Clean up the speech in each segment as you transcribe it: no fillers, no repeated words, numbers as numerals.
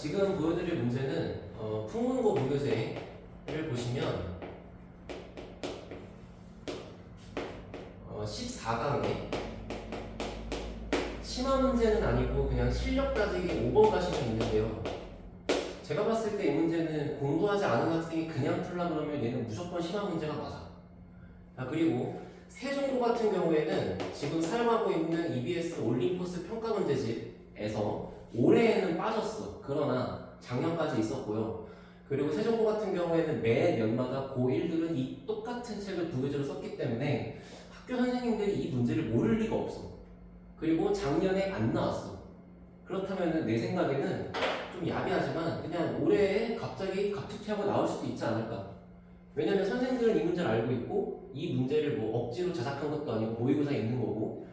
지금 보여드릴 문제는 풍문고 무교재를 보시면 14강에 심화 문제는 아니고 그냥 실력 따지기 5번 가시면 있는데요. 제가 봤을 때 이 문제는 공부하지 않은 학생이 그냥 풀라 그러면 얘는 무조건 심화 문제가 맞아. 자, 그리고 세종고 같은 경우에는 지금 사용하고 있는 EBS 올림포스 평가 문제집에서 올해에는 빠졌어. 그러나 작년까지 있었고요. 그리고 세종고 같은 경우에는 매 년마다 고1들은 이 똑같은 책을 부교재로 썼기 때문에 학교 선생님들이 이 문제를 모를 리가 없어. 그리고 작년에 안 나왔어. 그렇다면 내 생각에는 좀 야비하지만 그냥 올해에 갑자기 갑툭튀하고 나올 수도 있지 않을까. 왜냐면 선생님들은 이 문제를 알고 있고 이 문제를 뭐 억지로 자작한 것도 아니고 모의고사에 있는 거고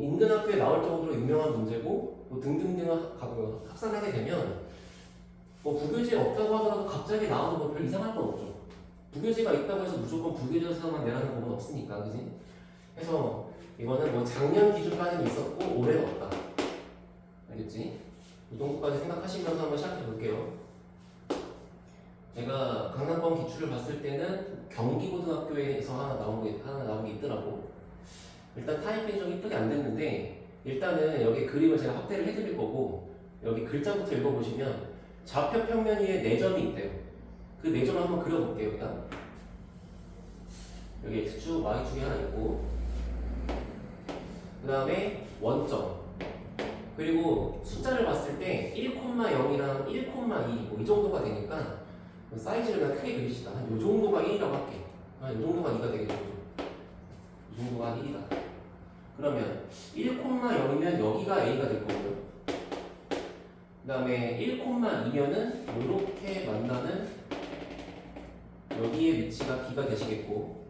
인근 학교에 나올 정도로 유명한 문제고 뭐 등등등 합산하게 되면 부교재에 없다고 하더라도 갑자기 나오는 거 별 이상할 건 없죠. 부교재가 있다고 해서 무조건 부교재에서만 내라는 법은 없으니까, 그지? 그래서 이거는 뭐 작년 기준까지는 있었고 올해는 없다. 알겠지? 이 정도까지 생각하시면서 한번 시작해 볼게요. 제가 강남권 기출을 봤을 때는 경기고등학교에서 하나 나온 게 있더라고. 일단 타이핑이 좀 이쁘게 안 됐는데 일단은 여기 그림을 제가 확대를 해드릴 거고 여기 글자부터 읽어보시면 좌표 평면 위에 4점이 있대요. 그 4점을 한번 그려볼게요. 일단 여기 X축, Y축이 하나 있고 그 다음에 원점 그리고 숫자를 봤을 때 1,0이랑 1,2 뭐 이 정도가 되니까 사이즈를 그냥 크게 그립시다. 한 요 정도가 1이라고 할게. 요 정도가 2가 되겠죠. 이 정도가 1이다. 그러면 1,0이면 여기가 A가 될 거고요. 그 다음에 1,2면은 이렇게 만나는 여기에 위치가 B가 되시겠고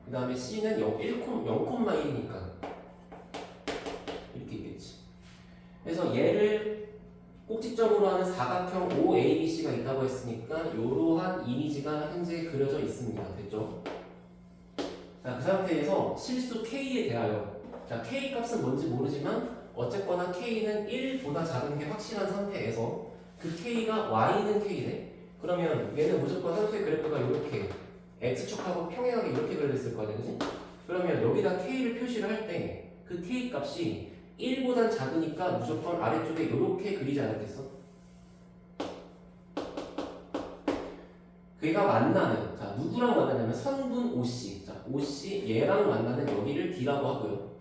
그 다음에 C는 0,1이니까 이렇게 있겠지. 그래서 얘를 꼭지점으로 하는 사각형 OABC가 있다고 했으니까 이러한 이미지가 현재 그려져 있습니다. 됐죠? 자, 그 상태에서 실수 K에 대하여 자, K 값은 뭔지 모르지만 어쨌거나 K는 1보다 작은 게 확실한 상태에서 그 K가 Y는 K래. 그러면 얘는 무조건 상수의 그래프가 이렇게 X축하고 평행하게 이렇게 그려졌을 거 아니야, 그지? 그러면 여기다 K를 표시를 할 때 그 K 값이 1보단 작으니까 무조건 아래쪽에 이렇게 그리지 않았겠어? 그가 만나는, 자, 누구랑 만나냐면 선분 OC. 자, OC, 얘랑 만나는 여기를 D라고 하고요.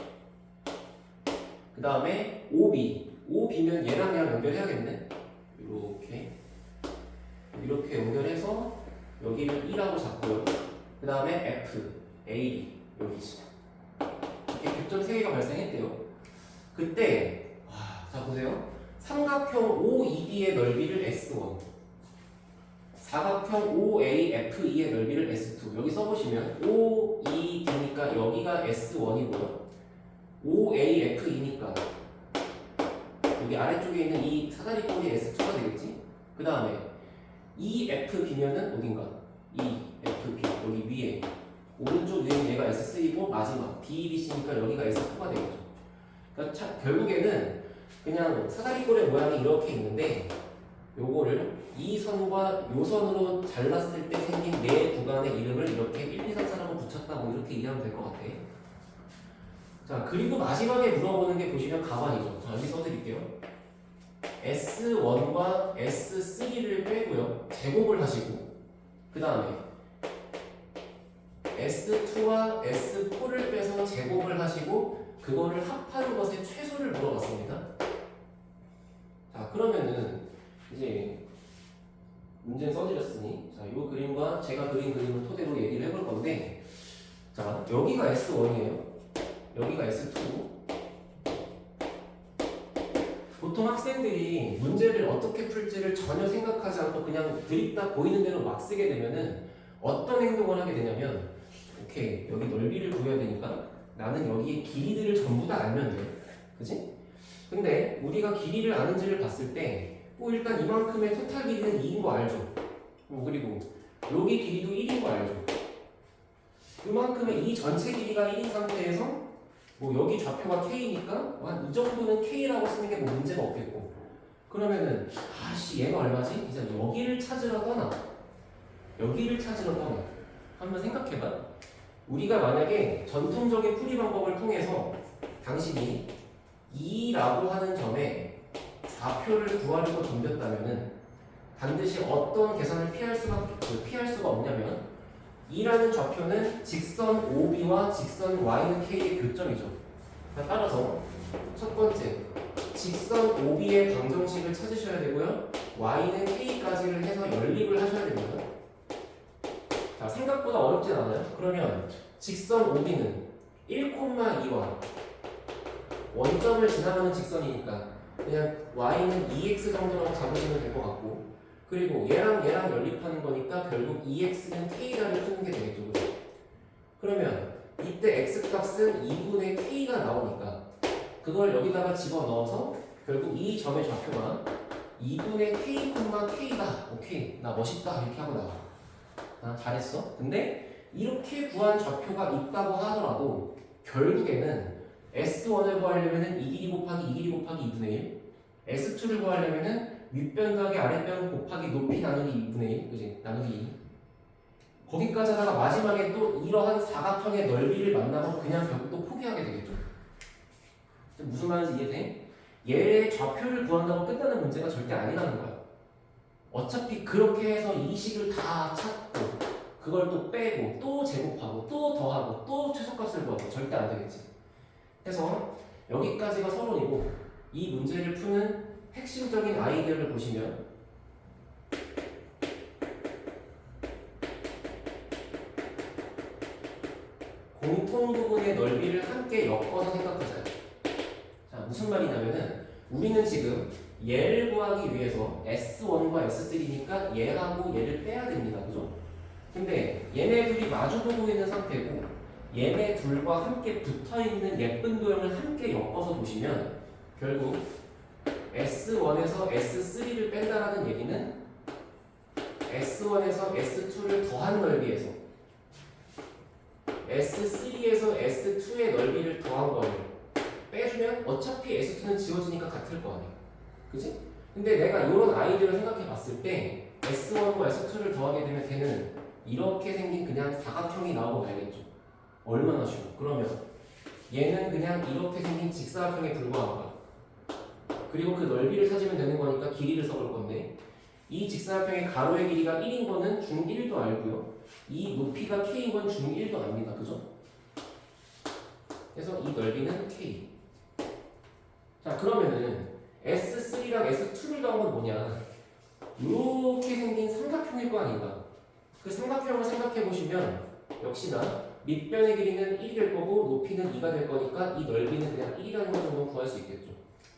그 다음에 OB. OB면 얘랑 연결해야겠네? 이렇게 연결해서 여기를 E라고 잡고요. 그 다음에 F, A, 여기지. 이렇게 교점 3개가 발생했대요. 그때 자 보세요. 삼각형 OED의 넓이를 S1 사각형 OAFE의 넓이를 S2 여기 써보시면 OED니까 여기가 S1이고요 OAFE니까 여기 아래쪽에 있는 이 사다리꼴이 S2가 되겠지. 그 다음에 EFB면은 어딘가 EFB 여기 위에 오른쪽 위에 얘가 S3이고 마지막 DBC니까 여기가 S4가 되겠죠. 그러니까 결국에는 그냥 사다리꼴의 모양이 이렇게 있는데 요거를 이 선과 요 선으로 잘랐을 때 생긴 네 구간의 이름을 이렇게 1, 2, 3, 4라고 붙였다고 이렇게 이해하면 될 것 같아. 자, 그리고 마지막에 물어보는 게 보시면 가만이죠. 자, 여기 써드릴게요. S1과 S3를 빼고요. 제곱을 하시고 그 다음에 S2와 S4를 빼서 제곱을 하시고 그거를 합하는 것의 최소를 물어봤습니다. 자, 그러면은 이제 문제는 써드렸으니 자, 이 그림과 제가 그린 그림을 토대로 얘기를 해볼 건데 자, 여기가 S1이에요. 여기가 S2고 보통 학생들이 문제를 어떻게 풀지를 전혀 생각하지 않고 그냥 드립다 보이는 대로 막 쓰게 되면은 어떤 행동을 하게 되냐면 오케이, 여기 넓이를 구해야 되니까 나는 여기에 길이들을 전부 다 알면 돼. 그치? 근데 우리가 길이를 아는지를 봤을 때 일단 이만큼의 토탈 길이는 2인 거 알죠? 그리고 여기 길이도 1인 거 알죠? 이만큼의 이 전체 길이가 1인 상태에서 여기 좌표가 K니까 한 이 정도는 K라고 쓰는 게 뭐 문제가 없겠고 그러면은 아씨 얘가 얼마지? 이제 여기를 찾으러 떠나. 여기를 찾으러 떠나. 한번 생각해봐. 우리가 만약에 전통적인 풀이 방법을 통해서 당신이 2라고 하는 점에 좌표를 구하려고 덤볐다면은 반드시 어떤 계산을 피할 수가 없냐면 2라는 좌표는 직선 OB와 직선 Y는 K의 교점이죠. 따라서 첫 번째 직선 OB의 방정식을 찾으셔야 되고요. Y는 K까지를 해서 연립을 하셔야 됩니다. 자, 생각보다 어렵진 않아요. 그러면 직선 OB는 1,2와 원점을 지나가는 직선이니까 그냥 Y는 2x 정도라고 잡으시면 될 것 같고, 그리고 얘랑 연립하는 거니까 결국 2x는 K다를 푸는 게 되겠죠. 그죠? 그러면 이때 x 값은 2분의 K가 나오니까 그걸 여기다가 집어넣어서 결국 이 점의 좌표가 2분의 K, K다. 오케이, 나 멋있다 이렇게 하고 나와. 아, 잘했어. 근데 이렇게 구한 좌표가 있다고 하더라도 결국에는 S1을 구하려면 이 길이 곱하기 2분의 1, S2를 구하려면 윗변 더하기 아랫변 곱하기 높이 나누기 2분의 1, 그지? 나누기 2. 거기까지 하다가 마지막에 또 이러한 사각형의 넓이를 만나면 그냥 결국 또 포기하게 되겠죠. 무슨 말인지 이해돼? 얘의 좌표를 구한다고 끝나는 문제가 절대 아니라는 거야. 어차피 그렇게 해서 이 식을 다 찾고 그걸 또 빼고 또 제곱하고 또 더하고 또 최소값을 구하고 절대 안 되겠지. 그래서 여기까지가 서론이고 이 문제를 푸는 핵심적인 아이디어를 보시면 공통 부분의 넓이를 함께 엮어서 생각하자요. 자, 무슨 말이냐면은 우리는 지금 얘를 구하기 위해서 S1과 S3니까 얘하고 얘를 빼야 됩니다. 그죠? 근데 얘네 둘이 마주보고 있는 상태고 얘네 둘과 함께 붙어있는 예쁜 도형을 함께 엮어서 보시면 결국 S1에서 S3를 뺀다라는 얘기는 S1에서 S2를 더한 넓이에서 S3에서 S2의 넓이를 더한 거를 빼주면 어차피 S2는 지워지니까 같을 거 아니야. 그치? 근데 내가 이런 아이디어를 생각해 봤을 때 S1과 S2를 더하게 되면 걔는 이렇게 생긴 그냥 사각형이 나오고 말겠죠. 얼마나 쉬워. 그러면 얘는 그냥 이렇게 생긴 직사각형에 불과한 거야. 그리고 그 넓이를 찾으면 되는 거니까 길이를 써볼 건데 이 직사각형의 가로의 길이가 1인 거는 중1도 알고요. 이 높이가 K인 건 중1도 압니다. 그죠? 그래서 이 넓이는 K. 자, 그러면은 S3랑 S2를 더한 건 뭐냐? 이렇게 생긴 삼각형일 거 아닌가? 그 삼각형을 생각해 보시면 역시나 밑변의 길이는 1이 될 거고 높이는 2가 될 거니까 이 넓이는 그냥 1이라는 것 정도 구할 수 있겠죠.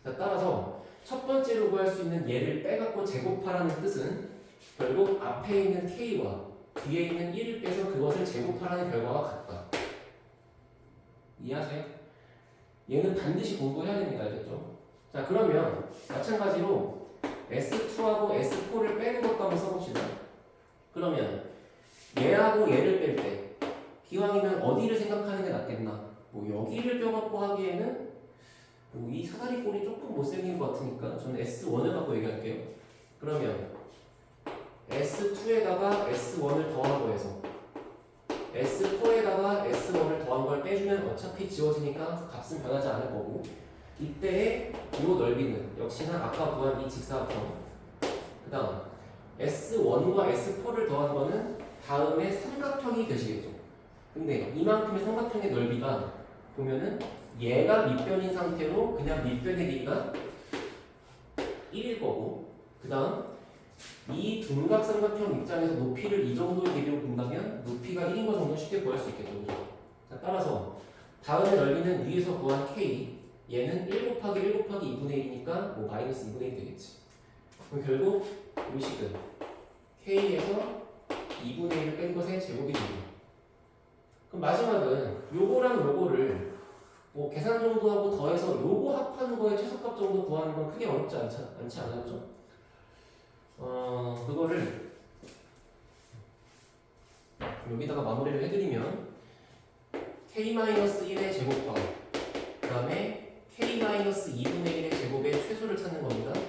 자, 따라서 첫 번째로 구할 수 있는 얘를 빼갖고 제곱하라는 뜻은 결국 앞에 있는 K와 뒤에 있는 1을 빼서 그것을 제곱하라는 결과가 같다. 이해하세요? 얘는 반드시 공부해야 됩니다. 알겠죠? 자, 그러면 마찬가지로 S2하고 S4를 빼는 것도 한번 써봅시다. 그러면 얘하고 얘를 뺄 때 기왕이면 어디를 생각하는 게 낫겠나? 뭐 여기를 껴갖고 하기에는 뭐 이 사다리 꼴이 조금 못생긴 것 같으니까 저는 S1을 갖고 얘기할게요. 그러면 S2에다가 S1을 더한 거에서 S4에다가 S1을 더한 걸 빼주면 어차피 지워지니까 값은 변하지 않을 거고 이때의 이 넓이는 역시나 아까 구한 이 직사각형 그 다음 S1과 S4를 더한 거는 다음에 삼각형이 되시겠죠. 근데 이만큼의 삼각형의 넓이가 보면은 얘가 밑변인 상태로 그냥 밑변의 길이가 1일 거고 그 다음 이 둔각삼각형 입장에서 높이를 이 정도의 길이로 본다면 높이가 1인 것 정도 쉽게 구할 수 있겠죠. 자, 따라서 다음의 넓이는 위에서 구한 K 얘는 1 곱하기 1 곱하기 2분의 1이니까 뭐 마이너스 2분의 1이 되겠지. 그럼 결국 이 식은 K에서 2분의 1을 뺀 것의 제곱이 됩니다. 그럼 마지막은 요거랑 요거를 뭐 계산 정도 하고 더해서 요거 합하는 거에 최소값 정도 구하는 건 크게 어렵지 않지 않아요? 그죠? 그거를 여기다가 마무리를 해드리면 K-1의 제곱과 그 다음에 K-2분의 1의 제곱의 최소를 찾는 겁니다.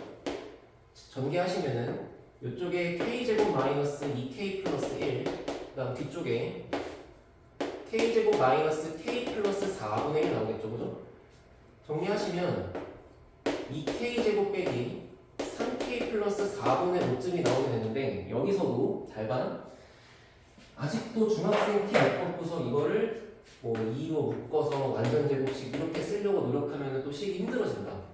전개하시면은 이쪽에 k제곱 마이너스 2k 플러스 1, 그 다음 뒤쪽에 k제곱 마이너스 k 플러스 4분의 1 나오겠죠, 그죠? 정리하시면 2k제곱 빼기 3k 플러스 4분의 5쯤이 나오게 되는데, 여기서도 잘 봐. 아직도 중학생 티 못 뽑고서 이거를 뭐 2로 묶어서 완전 제곱식 이렇게 쓰려고 노력하면 또 식이 힘들어진다.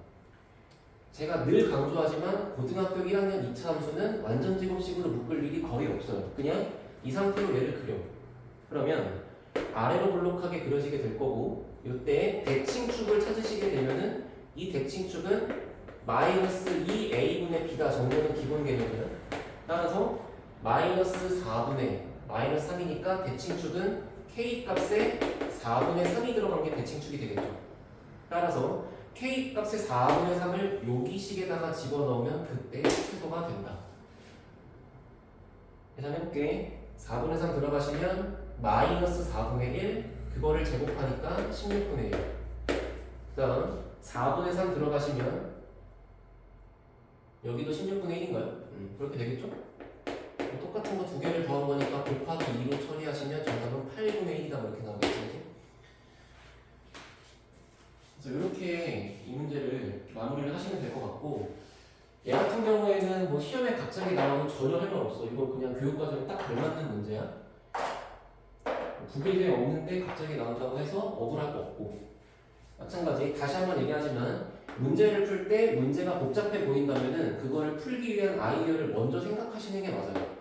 제가 늘 강조하지만 고등학교 1학년 2차 함수는 완전 제곱식으로 묶을 일이 거의 없어요. 그냥 이 상태로 얘를 그려. 그러면 아래로 볼록하게 그려지게 될 거고, 이때 대칭축을 찾으시게 되면은 이 대칭축은 마이너스 2a분의 b다 정도는 기본 개념이야. 따라서 마이너스 4분의 마이너스 3이니까 대칭축은 k 값에 4분의 3이 들어간 게 대칭축이 되겠죠. 따라서 k 값의 4분의 3을 여기 식에다가 집어넣으면 그때 최소가 된다. 계산해볼게. 4분의 3 들어가시면 마이너스 4분의 1, 그거를 제곱하니까 16분의 1. 그 다음 4분의 3 들어가시면 여기도 16분의 1인가요? 그렇게 되겠죠? 똑같은 거 두 개를 더한 거니까 곱하기 2로 처리하시면 정답은 8분의 1이다 이렇게 나오겠죠. 그래서 이렇게 이 문제를 마무리를 하시면 될 것 같고, 얘 같은 경우에는 뭐 시험에 갑자기 나오면 전혀 할 말 없어. 이거 그냥 교육과정에 딱 걸맞는 문제야. 구별되어 없는데 갑자기 나온다고 해서 억울할 거 없고, 마찬가지 다시 한번 얘기하지만 문제를 풀 때 문제가 복잡해 보인다면은 그거를 풀기 위한 아이디어를 먼저 생각하시는 게 맞아요.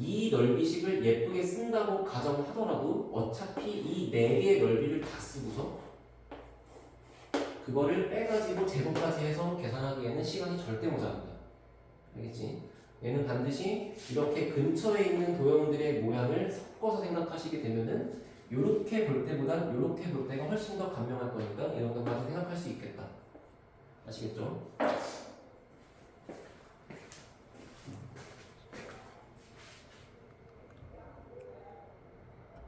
이 넓이식을 예쁘게 쓴다고 가정하더라도 어차피 이 4개의 넓이를 다 쓰고서 그거를 빼가지고 제곱까지 해서 계산하기에는 시간이 절대 모자란다. 알겠지? 얘는 반드시 이렇게 근처에 있는 도형들의 모양을 섞어서 생각하시게 되면은 요렇게 볼 때보단 요렇게 볼 때가 훨씬 더 간명할 거니까 이런 것까지 생각할 수 있겠다. 아시겠죠?